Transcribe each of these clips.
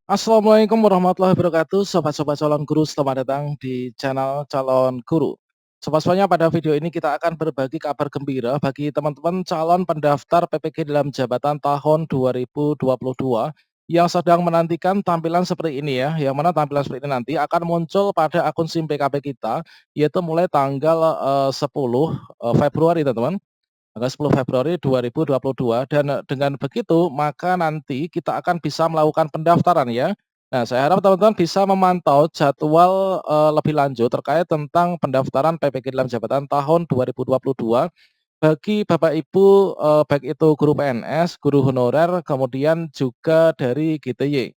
Assalamualaikum warahmatullahi wabarakatuh, sobat-sobat calon guru, selamat datang di channel Calon Guru. Sobat-sobatnya, pada video ini kita akan berbagi kabar gembira bagi teman-teman calon pendaftar PPG dalam jabatan tahun 2022 yang sedang menantikan tampilan seperti ini ya, yang mana tampilan seperti ini nanti akan muncul pada akun SIM PKP kita, yaitu mulai tanggal 10 Februari teman-teman. Tanggal 10 Februari 2022 dan, dengan begitu maka nanti kita akan bisa melakukan pendaftaran ya. Nah, saya harap teman-teman bisa memantau jadwal, lebih lanjut terkait tentang pendaftaran PPG dalam jabatan tahun 2022 bagi Bapak Ibu, baik itu guru PNS, guru honorer, kemudian juga dari GTY.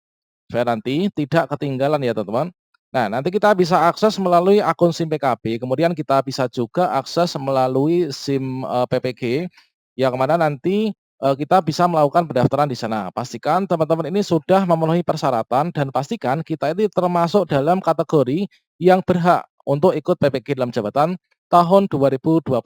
Supaya nanti tidak ketinggalan ya teman-teman. Nah, nanti kita bisa akses melalui akun SIM PKB, kemudian kita bisa juga akses melalui SIM, PPG, yang mana nanti, kita bisa melakukan pendaftaran di sana. Pastikan teman-teman ini sudah memenuhi persyaratan dan pastikan kita ini termasuk dalam kategori yang berhak untuk ikut PPG dalam jabatan tahun 2022.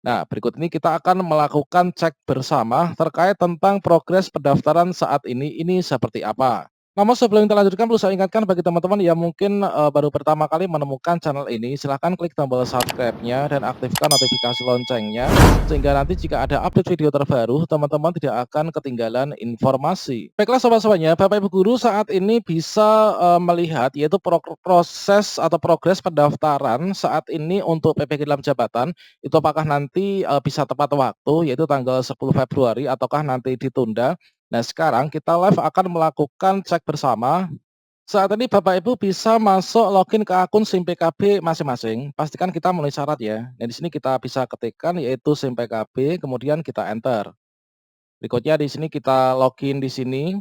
Nah, berikut ini kita akan melakukan cek bersama terkait tentang progres pendaftaran saat ini seperti apa. Namun sebelum kita lanjutkan perlu saya ingatkan bagi teman-teman yang mungkin, baru pertama kali menemukan channel ini, silahkan klik tombol subscribe-nya dan aktifkan notifikasi loncengnya, sehingga nanti jika ada update video terbaru, teman-teman tidak akan ketinggalan informasi. Baiklah sobat-sobatnya, Bapak Ibu guru saat ini bisa, melihat yaitu proses atau progres pendaftaran saat ini untuk PPG dalam jabatan, itu apakah nanti, bisa tepat waktu yaitu tanggal 10 Februari ataukah nanti ditunda. Nah, sekarang kita live akan melakukan cek bersama. Saat ini Bapak Ibu bisa masuk login ke akun SIM PKB masing-masing. Pastikan kita memenuhi syarat ya. Nah, di sini kita bisa ketikkan yaitu SIM PKB, kemudian kita enter. Berikutnya di sini kita login di sini.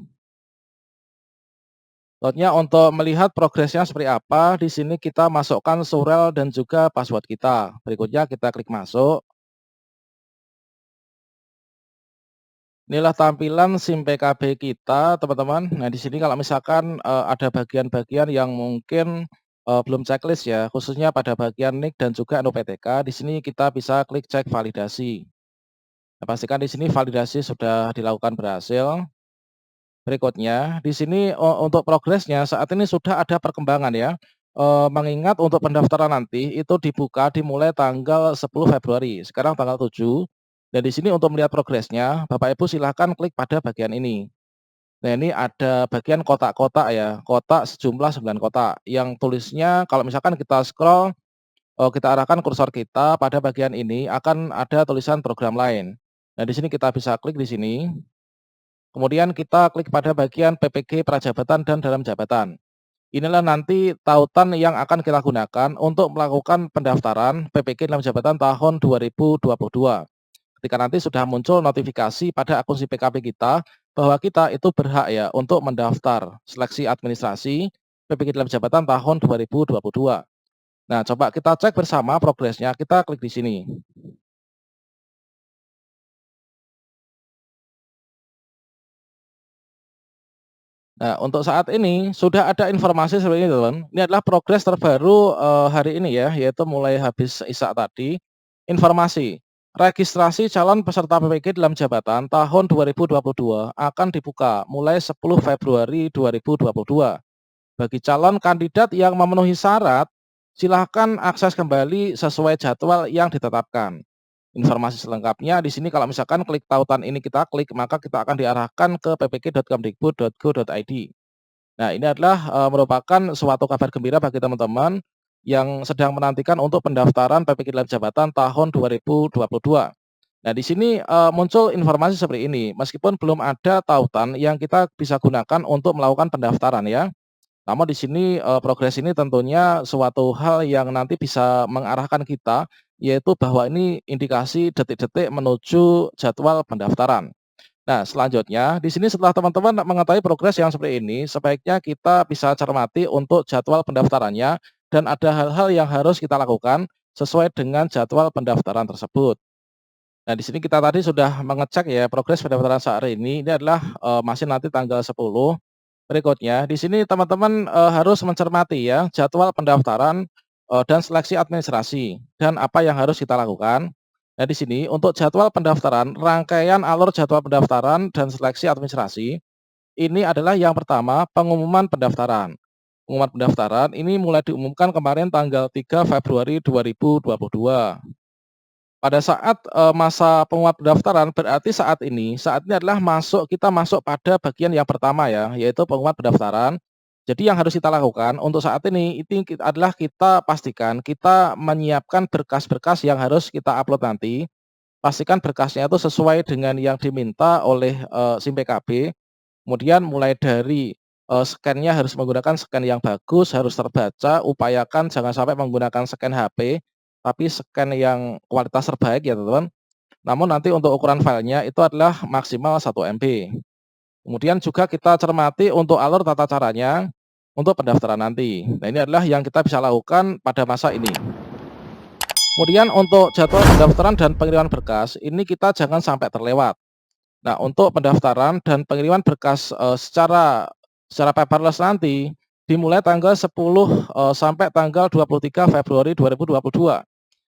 Lautnya untuk melihat progresnya seperti apa, di sini kita masukkan surel dan juga password kita. Berikutnya kita klik masuk. Inilah tampilan SIM PKB kita, teman-teman. Nah, di sini kalau misalkan, ada bagian-bagian yang mungkin, belum checklist ya, khususnya pada bagian NIK dan juga NUPTK, di sini kita bisa klik cek validasi. Nah, pastikan di sini validasi sudah dilakukan berhasil. Berikutnya, di sini, untuk progresnya saat ini sudah ada perkembangan ya, mengingat untuk pendaftaran nanti itu dibuka dimulai tanggal 10 Februari, sekarang tanggal 7, dan di sini untuk melihat progresnya, Bapak Ibu silahkan klik pada bagian ini. Nah, ini ada bagian kotak-kotak ya, kotak sejumlah 9 kotak, yang tulisnya kalau misalkan kita scroll, kita arahkan kursor kita pada bagian ini akan ada tulisan program lain. Nah, di sini kita bisa klik di sini. Kemudian kita klik pada bagian PPG prajabatan dan dalam jabatan. Inilah nanti tautan yang akan kita gunakan untuk melakukan pendaftaran PPG dalam jabatan tahun 2022. Ketika nanti sudah muncul notifikasi pada akun si PKP kita bahwa kita itu berhak ya untuk mendaftar seleksi administrasi PPG dalam jabatan tahun 2022. Nah, coba kita cek bersama progresnya, kita klik di sini. Nah, untuk saat ini sudah ada informasi seperti ini teman. Ini adalah progres terbaru, hari ini ya, yaitu mulai habis Isya tadi. Informasi, registrasi calon peserta PPG dalam jabatan tahun 2022 akan dibuka mulai 10 Februari 2022. Bagi calon kandidat yang memenuhi syarat, silahkan akses kembali sesuai jadwal yang ditetapkan. Informasi selengkapnya di sini kalau misalkan klik tautan ini kita klik, maka kita akan diarahkan ke ppg.kemdikbud.go.id. Nah, ini adalah, merupakan suatu kabar gembira bagi teman-teman yang sedang menantikan untuk pendaftaran PPG dalam jabatan tahun 2022. Nah, di sini, muncul informasi seperti ini, meskipun belum ada tautan yang kita bisa gunakan untuk melakukan pendaftaran ya. Namun di sini, progres ini tentunya suatu hal yang nanti bisa mengarahkan kita, yaitu bahwa ini indikasi detik-detik menuju jadwal pendaftaran. Nah, selanjutnya di sini setelah teman-teman mengetahui progres yang seperti ini, sebaiknya kita bisa cermati untuk jadwal pendaftarannya dan ada hal-hal yang harus kita lakukan sesuai dengan jadwal pendaftaran tersebut. Nah, di sini kita tadi sudah mengecek ya progres pendaftaran saat ini adalah, masih nanti tanggal 10. Berikutnya, di sini teman-teman, harus mencermati ya jadwal pendaftaran, dan seleksi administrasi dan apa yang harus kita lakukan. Nah, di sini untuk jadwal pendaftaran, rangkaian alur jadwal pendaftaran dan seleksi administrasi. Ini adalah yang pertama, pengumuman pendaftaran. Pengumuman pendaftaran ini mulai diumumkan kemarin tanggal 3 Februari 2022. Pada saat, masa pengumuman pendaftaran berarti saat ini adalah kita masuk pada bagian yang pertama ya, yaitu pengumuman pendaftaran. Jadi yang harus kita lakukan untuk saat ini adalah kita pastikan kita menyiapkan berkas-berkas yang harus kita upload nanti. Pastikan berkasnya itu sesuai dengan yang diminta oleh, SIM PKB. Kemudian mulai dari, scan-nya harus menggunakan scan yang bagus, harus terbaca, upayakan jangan sampai menggunakan scan HP, tapi scan yang kualitas terbaik ya teman-teman. Namun nanti untuk ukuran filenya itu adalah maksimal 1 MB. Kemudian juga kita cermati untuk alur tata caranya, untuk pendaftaran nanti. Nah ini adalah yang kita bisa lakukan pada masa ini. Kemudian untuk jadwal pendaftaran dan pengiriman berkas, ini kita jangan sampai terlewat. Nah, untuk pendaftaran dan pengiriman berkas, secara paperless nanti, dimulai tanggal 10, sampai tanggal 23 Februari 2022.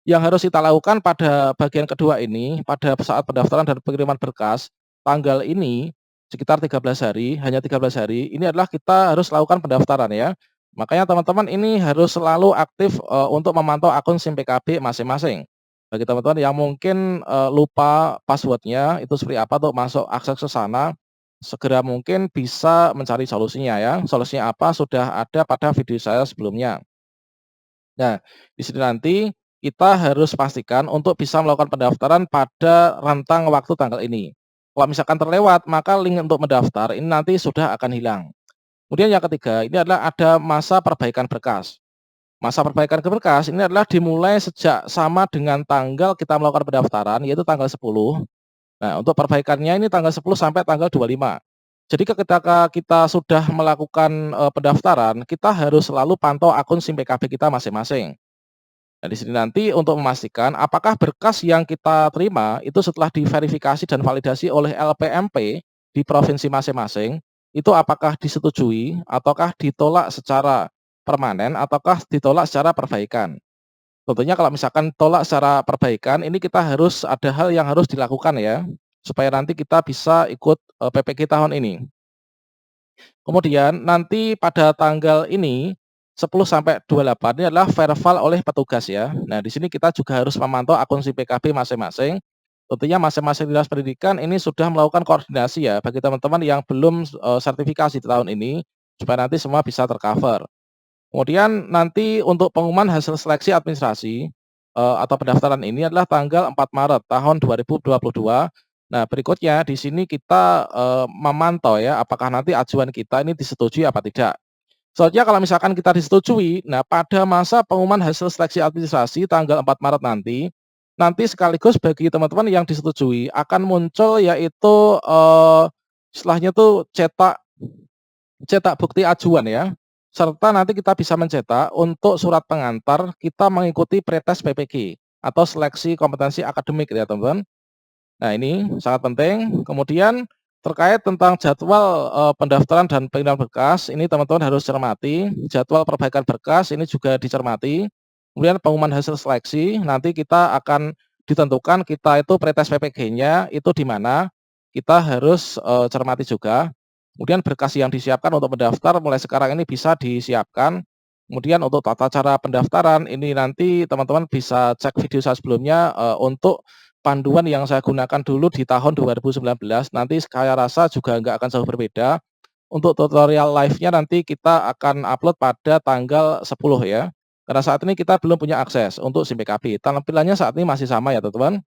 Yang harus kita lakukan pada bagian kedua ini, pada saat pendaftaran dan pengiriman berkas, tanggal ini, sekitar 13 hari, hanya 13 hari, ini adalah kita harus lakukan pendaftaran ya. Makanya teman-teman ini harus selalu aktif, untuk memantau akun SIM PKB masing-masing. Bagi teman-teman yang mungkin, lupa password-nya itu seperti apa untuk masuk akses ke sana, segera mungkin bisa mencari solusinya ya. Solusinya apa sudah ada pada video saya sebelumnya. Nah, di sini nanti kita harus pastikan untuk bisa melakukan pendaftaran pada rentang waktu tanggal ini. Kalau misalkan terlewat, maka link untuk mendaftar ini nanti sudah akan hilang. Kemudian yang ketiga, ini adalah ada masa perbaikan berkas. Masa perbaikan berkas ini adalah dimulai sejak sama dengan tanggal kita melakukan pendaftaran, yaitu tanggal 10. Nah, untuk perbaikannya ini tanggal 10 sampai tanggal 25. Jadi ketika kita sudah melakukan, pendaftaran, kita harus selalu pantau akun SIM PKB kita masing-masing. Nah, di sini nanti untuk memastikan apakah berkas yang kita terima itu setelah diverifikasi dan validasi oleh LPMP di provinsi masing-masing, itu apakah disetujui ataukah ditolak secara permanen ataukah ditolak secara perbaikan. Tentunya kalau misalkan tolak secara perbaikan, ini kita harus ada hal yang harus dilakukan ya, supaya nanti kita bisa ikut, PPK tahun ini. Kemudian nanti pada tanggal ini, 10 sampai 28 ini adalah verval oleh petugas ya. Nah, di sini kita juga harus memantau akun SIM PKB masing-masing. Tentunya masing-masing dinas pendidikan ini sudah melakukan koordinasi ya, bagi teman-teman yang belum, sertifikasi di tahun ini, supaya nanti semua bisa tercover. Kemudian nanti untuk pengumuman hasil seleksi administrasi, atau pendaftaran ini adalah tanggal 4 Maret tahun 2022. Nah, berikutnya di sini kita, memantau ya, apakah nanti ajuan kita ini disetujui apa tidak. Soalnya kalau misalkan kita disetujui, nah pada masa pengumuman hasil seleksi administrasi tanggal 4 Maret nanti sekaligus bagi teman-teman yang disetujui akan muncul yaitu, istilahnya tuh cetak cetak bukti ajuan ya, serta nanti kita bisa mencetak untuk surat pengantar kita mengikuti pretest PPG atau seleksi kompetensi akademik ya teman-teman. Nah ini sangat penting. Kemudian terkait tentang jadwal, pendaftaran dan pengiriman berkas, ini teman-teman harus cermati, jadwal perbaikan berkas ini juga dicermati. Kemudian pengumuman hasil seleksi, nanti kita akan ditentukan kita itu pretest PPG-nya itu di mana, kita harus, cermati juga. Kemudian berkas yang disiapkan untuk mendaftar mulai sekarang ini bisa disiapkan. Kemudian untuk tata cara pendaftaran ini nanti teman-teman bisa cek video saya sebelumnya, untuk panduan yang saya gunakan dulu di tahun 2019, nanti saya rasa juga nggak akan jauh berbeda. Untuk tutorial live-nya nanti kita akan upload pada tanggal 10 ya. Karena saat ini kita belum punya akses untuk SIM PKB. Tampilannya saat ini masih sama ya teman-teman.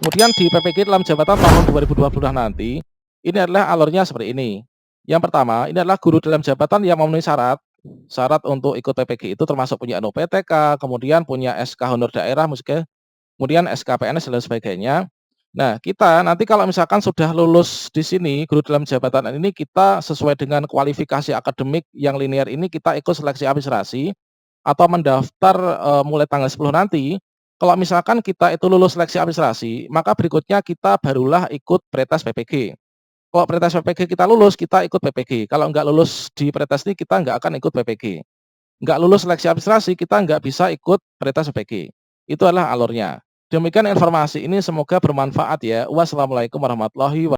Kemudian di PPG dalam jabatan tahun 2020 nanti, ini adalah alurnya seperti ini. Yang pertama, ini adalah guru dalam jabatan yang memenuhi syarat. Syarat untuk ikut PPG itu termasuk punya NUPTK, kemudian punya SK Honor Daerah, kemudian SKPNS dan sebagainya. Nah, kita nanti kalau misalkan sudah lulus di sini, guru dalam jabatan ini kita sesuai dengan kualifikasi akademik yang linear ini kita ikut seleksi administrasi atau mendaftar, mulai tanggal 10 nanti. Kalau misalkan kita itu lulus seleksi administrasi, maka berikutnya kita barulah ikut pretest PPG. Kalau pretest PPG kita lulus, kita ikut PPG. Kalau nggak lulus di pretest ini, kita nggak akan ikut PPG. Nggak lulus seleksi administrasi, kita nggak bisa ikut pretest PPG. Itu adalah alurnya. Demikian informasi ini semoga bermanfaat ya. Wassalamualaikum warahmatullahi wabarakatuh.